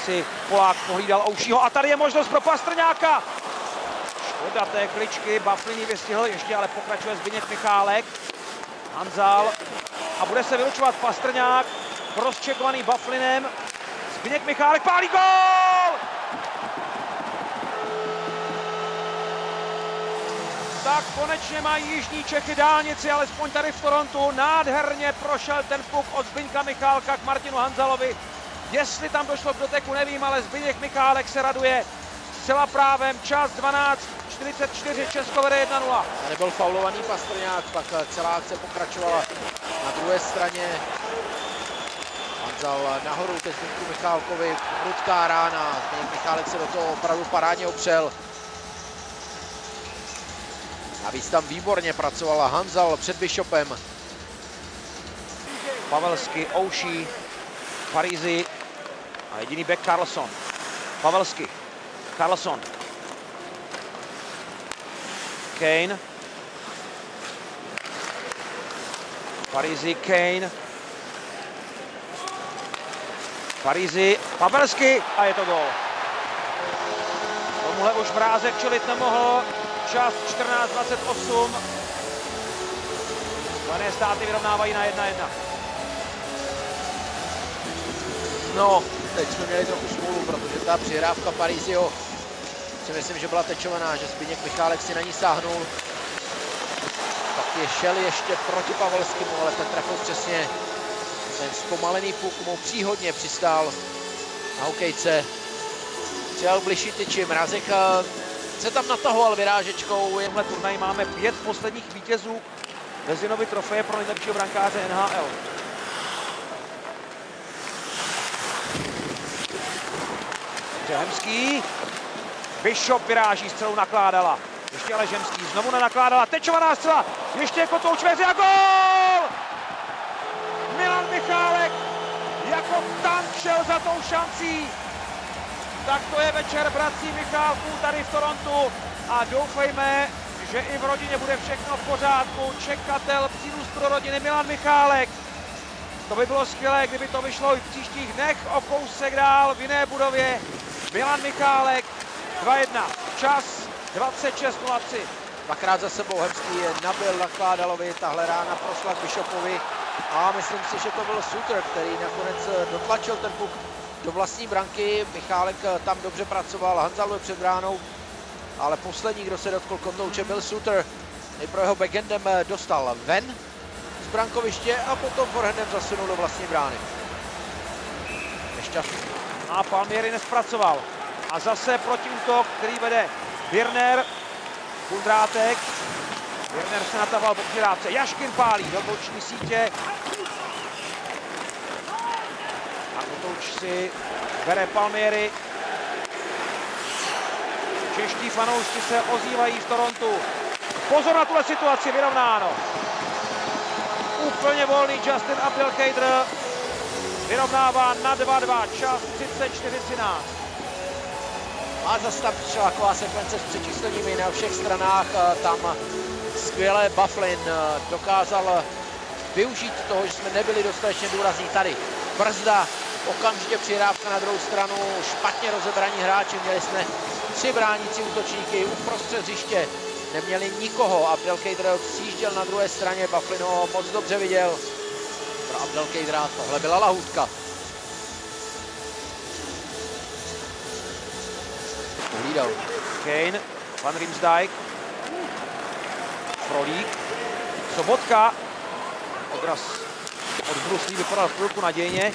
si Polák pohlídal Oušího a tady je možnost pro Pastrňáka. Škoda té kličky, Bufflin vystihl, ještě ale pokračuje Zbyněk Michálek. Hanzal a bude se vylučovat Pastrňák, rozčekovaný Bufflinem. Zbyněk Michálek pálí gól! Tak konečně mají jižní Čechy dálnici, alespoň tady v Torontu. Nádherně prošel ten puk od Zbyňka Michálka k Martinu Hanzalovi. Jestli tam došlo k doteku, nevím, ale Zbyněk Michálek se raduje zcela právem. Čas 12:44, Česko vede 1-0. Nebyl faulovaný Pastrňák, pak celá akce pokračovala na druhé straně. Hanzal nahoru ke Zbyňku Michálkovi, prudká rána. Zbyněk Michálek se do toho opravdu parádně opřel. Navíc tam výborně pracovala Hanzal před Bishopem. Pavelsky, Ouší, Parisi a jediný back Carlson. Pavelsky, Carlson. Kane. Parisi, Kane. Parisi, Pavelsky a je to gól. Tomuhle už Mrázek čelit nemohl. Čas 14:28. Spojené státy vyrovnávají na 1-1. No, teď jsme měli trochu smůlu, protože ta přihrávka Parisiho si myslím, že byla tečovaná, že Zbyněk Michálek si na ní sáhnul. Pak je šel ještě proti Pavelskému, ale ten trefil přesně. Ten zpomalený puk mu příhodně přistál na hokejce. Přijal bližší tyči, Mrázek se tam natahoval vyrážečkou. V tomhle turnaji máme 5 posledních vítězů Vezinovy trofeje pro nejlepšího brankáře NHL. Žemský. Bishop vyráží, střelu nakládala. Ještě ale Žemský znovu nenakládala. Tečovaná střela. Ještě jako Toučveři a gól! Milan Michálek jako tank šel za tou šancí. Tak to je večer bratří Michálků tady v Torontu a doufejme, že i v rodině bude všechno v pořádku. Čekatel, přírůst pro rodiny Milan Michálek. To by bylo skvělé, kdyby to vyšlo i v příštích dnech o kousek dál v jiné budově. Milan Michálek 2-1, čas 26:03. Dvakrát za sebou Hemský nabil Nakládalovi, tahle rána prošla k Bishopovi a myslím si, že to byl Suter, který nakonec dotlačil ten puk do vlastní branky. Michálek tam dobře pracoval, Hanzal byl před bránou, ale poslední, kdo se dotkl kotouče, byl Suter. Nejprve jeho backhandem dostal ven z brankoviště a potom forehandem zasunul do vlastní brány. Nešťastný. A Palmieri nespracoval. A zase protiútok, který vede Birner, Kundrátek. Birner se nataval po přihrávce. Jaškin pálí do boční sítě. A Kotouč si bere Palmieri. Čeští fanoušci se ozývají v Torontu. Pozor na tuhle situaci, vyrovnáno. Úplně volný Justin Abdelkader vyrovnává na 2-2, čas 34:13. A zase tam přišla taková sekvence s přečísleními na všech stranách. Tam skvěle Bufflin dokázal využít toho, že jsme nebyli dostatečně důrazní tady. Brzda, okamžitě přihrávka na druhou stranu, špatně rozebraní hráči. Měli jsme 3 bránící útočníky uprostřed hřiště. Neměli nikoho. Abdelkader sjížděl na druhé straně, Bufflin ho moc dobře viděl. Pro Abdelkadera tohle byla lahůdka. Pohlídal. Kane, Van Riemsdyk, Frolík, Sobotka, odraz od bruslí vypadal chvilku nadějně.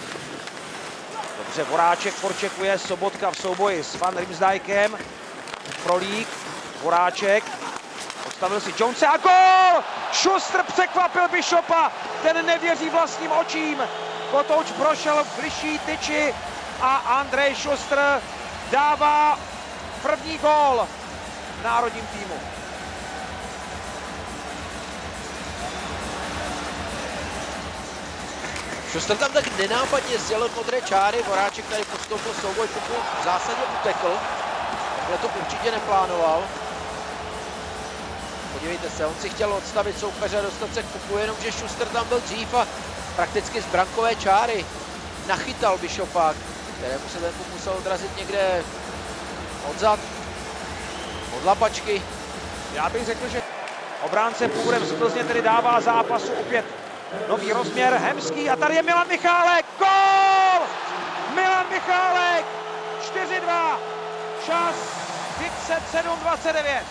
Dobře, Voráček forčekuje, Sobotka v souboji s Van Riemsdykem, Frolík, Voráček, odstavil si Jonese a gól! Schuster překvapil Bishopa, ten nevěří vlastním očím. Kotouč prošel v bližší tyči a Andrej Schuster dává první gól v národním týmu. Schuster tam tak nenápadně sdělil modré čáry, Voráček tady postoupil souboj, pokud v zásadě utekl. Takhle to určitě neplánoval. Podívejte se, on si chtěl odstavit soupeře, dostat se k puku, jenomže Schuster tam byl dřív a prakticky z brankové čáry nachytal Bishopa. kterému se ten musel odrazit někde odzad, od lapačky. Já bych řekl, že obránce původem z Plzně tedy dává zápasu opět nový rozměr. Hemský a tady je Milan Michálek. Gól! Milan Michálek! 4-2. Čas 37:29.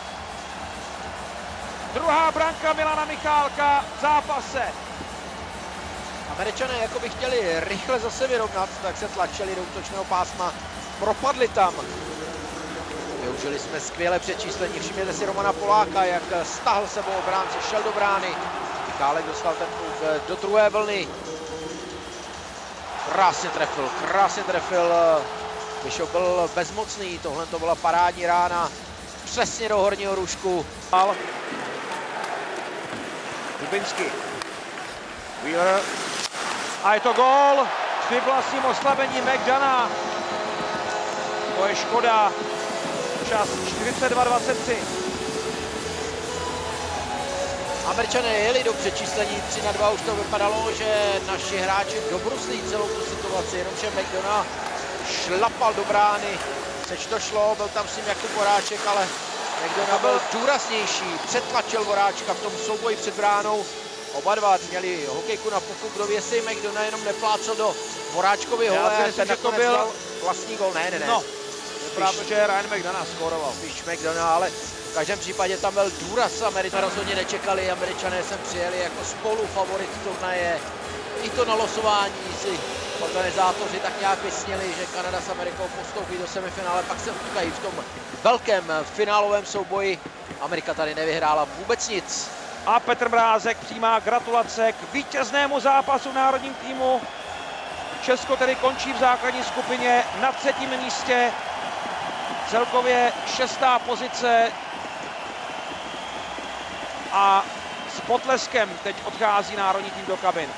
Druhá branka Milana Michálka v zápase. Američané jako by chtěli rychle zase vyrovnat, tak se tlačili do útočného pásma, propadli tam. Využili jsme skvělé přečíslení, všimněte si Romana Poláka, jak stáhl sebou obránce, šel do brány. Michálek dostal ten půl do druhé vlny. Krásně trefil. Bishop byl bezmocný, tohle to byla parádní rána, přesně do horního růžku. Dubinsky. Wheeler. A je to gól při vlastním oslabení McDona. To je škoda. Čas 42:23. Američané jeli do přečíslení 3-2, už to vypadalo, že naši hráči dobruslí celou tu situaci, jenomže McDona šlapal do brány, seč to šlo, byl tam s ním Jakub Voráček, ale McDona byl důraznější, přetlačil Voráčka v tom souboji před bránou. Oba dva měli hokejku na puku, kdo ví, jestli McDona jenom neplácel do Voráčkovy hole, Já si myslím, že to byl vlastní gol, ne. No, protože Ryan McDonough skóroval. Spíš McDonough, ale v každém případě tam byl důraz. Američané rozhodně nečekali, Američané sem přijeli jako spolufavorit turnaje. I to na losování si organizátoři tak nějak vysněli, že Kanada s Amerikou postoupí do semifinále, pak se utkají v tom velkém finálovém souboji. Amerika tady nevyhrála vůbec nic. A Petr Mrázek přijímá gratulace k vítěznému zápasu v národním týmu. Česko tedy končí v základní skupině na 3. místě. Celkově 6. pozice. A s potleskem teď odchází národní tým do kabin.